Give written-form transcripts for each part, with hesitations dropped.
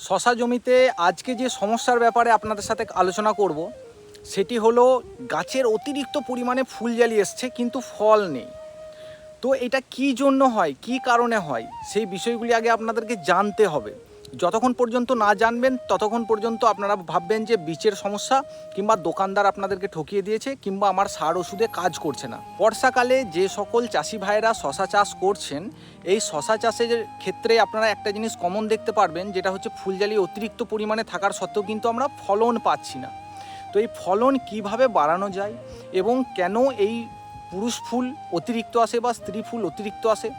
শশা জমিতে আজকে যে সমস্যার ব্যাপারে আপনাদের সাথে আলোচনা করব সেটি হলো গাছের অতিরিক্ত পরিমাণে ফুল জালি এসছে কিন্তু ফল নেই। তো এটা কী জন্য হয়, কী কারণে হয়, সেই বিষয়গুলি আগে আপনাদেরকে জানতে হবে। যতক্ষণ পর্যন্ত না জানবেন ততক্ষণ পর্যন্ত আপনারা ভাববেন যে বীজের সমস্যা, কিংবা দোকানদার আপনাদেরকে ঠকিয়ে দিয়েছে, কিংবা আমার সার ওষুধে কাজ করছে না। বর্ষাকালে যে সকল চাষি ভাইরা শশা চাষ করছেন, এই শশা চাষের ক্ষেত্রে আপনারা একটা জিনিস কমন দেখতে পারবেন, যেটা হচ্ছে ফুলজালি অতিরিক্ত পরিমাণে থাকার সত্ত্বেও কিন্তু আমরা ফলন পাচ্ছি না। তো এই ফলন কিভাবে বাড়ানো যায় এবং কেন এই পুরুষ ফুল অতিরিক্ত আসে বা স্ত্রী ফুল অতিরিক্ত আসে,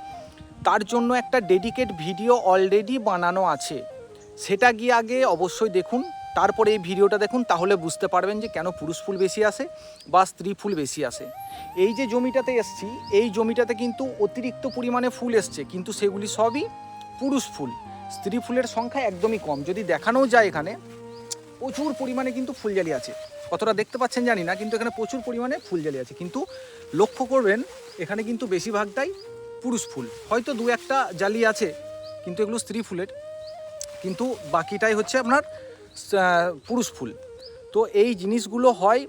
তার জন্য একটা ডেডিকেট ভিডিও অলরেডি বানানো আছে। সেটা গিয়ে আগে অবশ্যই দেখুন, তারপরে এই ভিডিওটা দেখুন, তাহলে বুঝতে পারবেন যে কেন পুরুষ ফুল বেশি আসে বা স্ত্রী ফুল বেশি আসে। এই যে জমিটাতে এসছি, এই জমিটাতে কিন্তু অতিরিক্ত পরিমাণে ফুল এসছে, কিন্তু সেগুলি সবই পুরুষ ফুল। স্ত্রী ফুলের সংখ্যা একদমই কম। যদি দেখানোও যায়, এখানে প্রচুর পরিমাণে কিন্তু ফুলজালি আছে। কতটা দেখতে পাচ্ছেন জানি না, কিন্তু এখানে প্রচুর পরিমাণে ফুলজালি আছে। কিন্তু লক্ষ্য করবেন এখানে কিন্তু বেশিরভাগটাই পুরুষ ফুল। হয়তো দু একটা জালি আছে, কিন্তু এগুলো স্ত্রী ফুলের, কিন্তু বাকিটাই হচ্ছে আপনার পুরুষ ফুল। তো এই জিনিসগুলো হয়,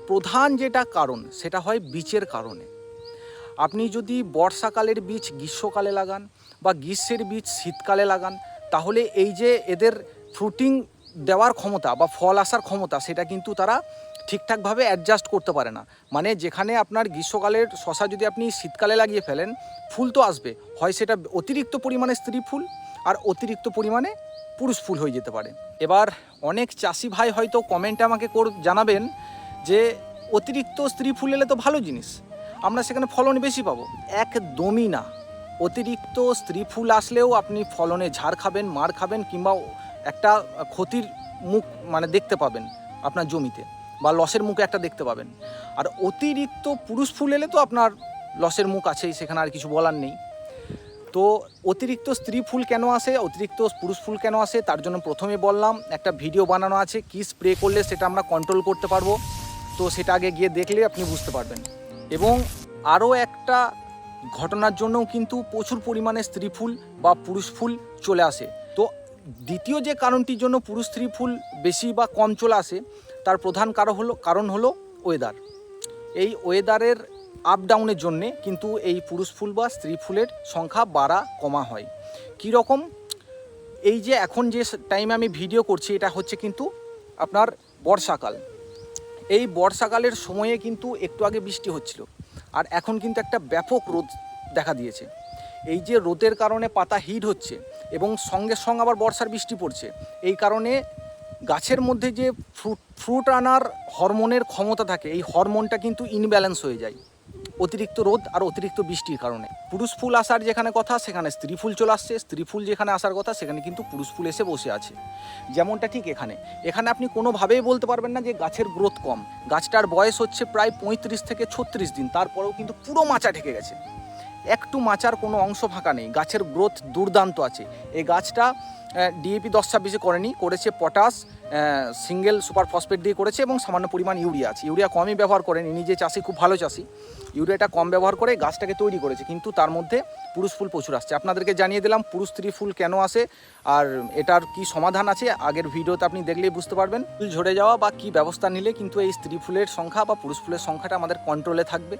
প্রধান যেটা কারণ সেটা হয় বীজের কারণে। আপনি যদি বর্ষাকালের বীজ গ্রীষ্মকালে লাগান বা গ্রীষ্মের বীজ শীতকালে লাগান, তাহলে এই যে এদের ফ্রুটিং দেওয়ার ক্ষমতা বা ফল আসার ক্ষমতা, সেটা কিন্তু তারা ঠিকঠাকভাবে অ্যাডজাস্ট করতে পারে না। মানে যেখানে আপনার গ্রীষ্মকালের শশা যদি আপনি শীতকালে লাগিয়ে ফেলেন, ফুল তো আসবে, হয় সেটা অতিরিক্ত পরিমাণে স্ত্রী ফুল আর অতিরিক্ত পরিমাণে পুরুষ ফুল হয়ে যেতে পারে। এবার অনেক চাষি ভাই হয়তো কমেন্টে আমাকে জানাবেন যে অতিরিক্ত স্ত্রী ফুল এলে তো ভালো জিনিস, আমরা সেখানে ফলন বেশি পাবো। একদমই না। অতিরিক্ত স্ত্রী ফুল আসলেও আপনি ফলনে ঝাড় খাবেন, মার খাবেন, কিংবা একটা ক্ষতির মুখ মানে দেখতে পাবেন আপনার জমিতে, বা লসের মুখে একটা দেখতে পাবেন। আর অতিরিক্ত পুরুষ ফুল এলে তো আপনার লসের মুখ আছেই, সেখানে আর কিছু বলার নেই। তো অতিরিক্ত স্ত্রী ফুল কেন আসে, অতিরিক্ত পুরুষ ফুল কেন আসে, তার জন্য প্রথমে বললাম একটা ভিডিও বানানো আছে, কি স্প্রে করলে সেটা আমরা কন্ট্রোল করতে পারবো। তো সেটা আগে গিয়ে দেখলে আপনি বুঝতে পারবেন। এবং আরও একটা ঘটনার জন্যও কিন্তু প্রচুর পরিমাণে স্ত্রী ফুল বা পুরুষ ফুল চলে আসে। তো দ্বিতীয় যে কারণটির জন্য পুরুষ স্ত্রী ফুল বেশি বা কম চলে আসে, তার প্রধান কারণ হলো ওয়েদার। এই ওয়েদারের আপ ডাউনের জন্যে কিন্তু এই পুরুষ ফুল বা স্ত্রী ফুলের সংখ্যা বাড়া কমা হয়। কী রকম? এই যে এখন যে টাইমে আমি ভিডিও করছি, এটা হচ্ছে কিন্তু আপনার বর্ষাকাল। এই বর্ষাকালের সময়ে কিন্তু একটু আগে বৃষ্টি হচ্ছিল, আর এখন কিন্তু একটা ব্যাপক রোদ দেখা দিয়েছে। এই যে রোদের কারণে পাতা হিট হচ্ছে এবং সঙ্গে সঙ্গে আবার বর্ষার বৃষ্টি পড়ছে, এই কারণে গাছের মধ্যে যে ফ্রুট আনার হরমোনের ক্ষমতা থাকে, এই হরমোনটা কিন্তু ইনব্যালেন্স হয়ে যায় অতিরিক্ত রোদ আর অতিরিক্ত বৃষ্টির কারণে। পুরুষ ফুল আসার যেখানে কথা, সেখানে স্ত্রী ফুল চলে আসছে, স্ত্রী ফুল যেখানে আসার কথা, সেখানে কিন্তু পুরুষ ফুল এসে বসে আছে। যেমনটা ঠিক এখানে আপনি কোনোভাবেই বলতে পারবেন না যে গাছের গ্রোথ কম। গাছটার বয়স হচ্ছে প্রায় 35 থেকে 36 দিন, তারপরেও কিন্তু পুরো মাচা ঢেকে গেছে, একটু মাচার কোনো অংশ ফাঁকা নেই। গাছের গ্রোথ দুর্দান্ত আছে। এই গাছটা ডিএপি 10-26 করেনি, করেছে পটাশ, সিঙ্গেল সুপার ফসফেট দিয়ে করেছে, এবং সামান্য পরিমাণ ইউরিয়া আছে। ইউরিয়া কমই ব্যবহার করেন, ইনি যে চাষি খুব ভালো চাষি, ইউরিয়াটা কম ব্যবহার করে গাছটাকে তৈরি করেছে, কিন্তু তার মধ্যে পুরুষ ফুল প্রচুর আসছে। আপনাদেরকে জানিয়ে দিলাম পুরুষ স্ত্রী ফুল কেন আসে আর এটার কি সমাধান আছে, আগের ভিডিওতে আপনি দেখলেই বুঝতে পারবেন। ফুল ঝরে যাওয়া বা কী ব্যবস্থা নিলে কিন্তু এই স্ত্রী ফুলের সংখ্যা বা পুরুষ ফুলের সংখ্যাটা আমাদের কন্ট্রোলে থাকবে।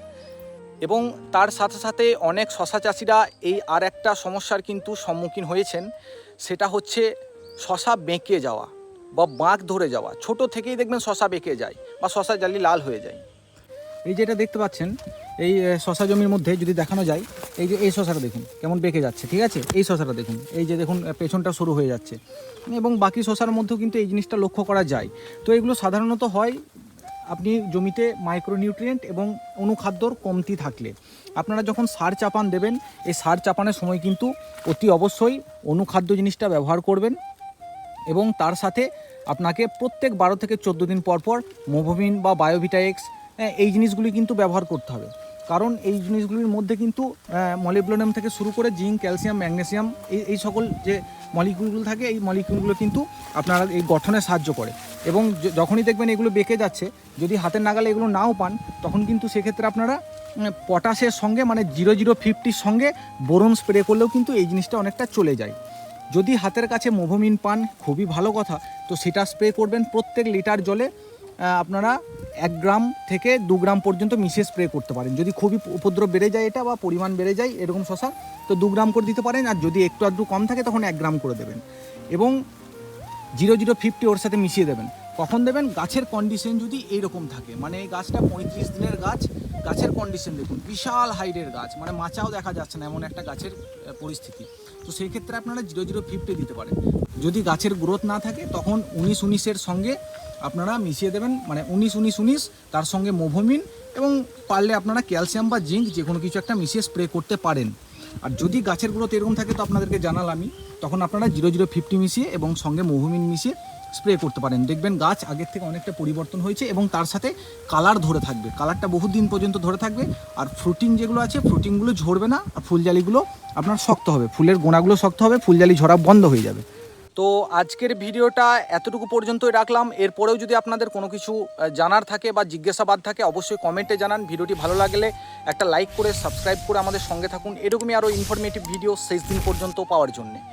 এবং তার সাথে সাথে অনেক শশা চাষিরা এই আর একটা সমস্যার কিন্তু সম্মুখীন হয়েছেন, সেটা হচ্ছে শশা বেঁকে যাওয়া বা বাঁক ধরে যাওয়া। ছোট থেকেই দেখবেন শশা বেঁকে যায় বা শশা জালি লাল হয়ে যায়। এই যেটা দেখতে পাচ্ছেন, এই শশা জমির মধ্যে যদি দেখানো যায়, এই যে এই শশাটা দেখুন কেমন বেঁকে যাচ্ছে, ঠিক আছে? এই শশাটা দেখুন, এই যে দেখুন পেছনটা শুরু হয়ে যাচ্ছে, এবং বাকি শশার মধ্যেও কিন্তু এই জিনিসটা লক্ষ্য করা যায়। তো এগুলো সাধারণত হয় আপনি জমিতে মাইক্রোনিউট্রিয়েন্ট এবং অনুখাদ্যর কমতি থাকলে। আপনারা যখন সার চাপান দেবেন, এই সার চাপানোর সময় কিন্তু অতি অবশ্যই অনুখাদ্য জিনিসটা ব্যবহার করবেন, এবং তার সাথে আপনাকে প্রত্যেক 12 থেকে 14 দিন পর পর মোভোভিন বা বায়োভিটা এক্স এই জিনিসগুলি কিন্তু ব্যবহার করতে হবে। কারণ এই জিনিসগুলির মধ্যে কিন্তু মলিবডেনাম থেকে শুরু করে জিঙ্ক, ক্যালসিয়াম, ম্যাগনেসিয়াম এই সকল যে মলিকিউলগুলো থাকে, এই মলিকিউলগুলো কিন্তু আপনারা এই গঠনে সাহায্য করে। এবং যখনই দেখবেন এগুলো বেঁকে যাচ্ছে, যদি হাতের নাগালে এগুলো নাও পান, তখন কিন্তু সেক্ষেত্রে আপনারা পটাশের সঙ্গে মানে 0050 সঙ্গে বোরন স্প্রে করলেও কিন্তু এই জিনিসটা অনেকটা চলে যায়। যদি হাতের কাছে মোভোমিন পান খুবই ভালো কথা, তো সেটা স্প্রে করবেন প্রত্যেক লিটার জলে। আপনারা 1 গ্রাম থেকে 2 গ্রাম পর্যন্ত মিশিয়ে স্প্রে করতে পারেন। যদি খুবই উপদ্রব বেড়ে যায় এটা বা পরিমাণ বেড়ে যায় এরকম শশা, তো 2 গ্রাম করে দিতে পারেন। আর যদি একটু আধটু কম থাকে তখন 1 গ্রাম করে দেবেন এবং 0050 ওর সাথে মিশিয়ে দেবেন। কখন দেবেন? গাছের কন্ডিশন যদি এইরকম থাকে, মানে এই গাছটা 35 দিনের গাছ, গাছের কন্ডিশন দেখুন বিশাল হাইটের গাছ, মানে মাচাও দেখা যাচ্ছে না এমন একটা গাছের পরিস্থিতি, তো সেই ক্ষেত্রে আপনারা 0050 দিতে পারেন। যদি গাছের গ্রোথ না থাকে তখন 19-19-এর সঙ্গে আপনারা মিশিয়ে দেবেন, মানে 19-19-19 তার সঙ্গে মোভোমিন এবং পারলে আপনারা ক্যালসিয়াম বা জিঙ্ক যে কোনো কিছু একটা মিশিয়ে স্প্রে করতে পারেন। আর যদি গাছের গ্রোথ এরকম থাকে তো আপনাদেরকে জানালামই, তখন আপনারা 0050 মিশিয়ে এবং সঙ্গে মোভোমিন মিশিয়ে স্প্রে করতে পারেন। দেখবেন গাছ আগের থেকে অনেকটা পরিবর্তন হয়েছে এবং তার সাথে কালার ধরে থাকবে, কালারটা বহুত দিন পর্যন্ত ধরে থাকবে। আর ফ্রুটিং যেগুলো আছে ফ্রুটিংগুলো ঝরবে না, আর ফুলজালিগুলো আপনার শক্ত হবে, ফুলের গোড়াগুলো শক্ত হবে, ফুলজালি ঝরা বন্ধ হয়ে যাবে। তো আজকের ভিডিওটা এতটুকু পর্যন্তই রাখলাম। এরপরেও যদি আপনাদের কোনো কিছু জানার থাকে বা জিজ্ঞাসাবাদ থাকে অবশ্যই কমেন্টে জানান। ভিডিওটি ভালো লাগলে একটা লাইক করে সাবস্ক্রাইব করে আমাদের সঙ্গে থাকুন, এরকমই আরও ইনফরমেটিভ ভিডিও শেষ দিন পর্যন্ত পাওয়ার জন্য।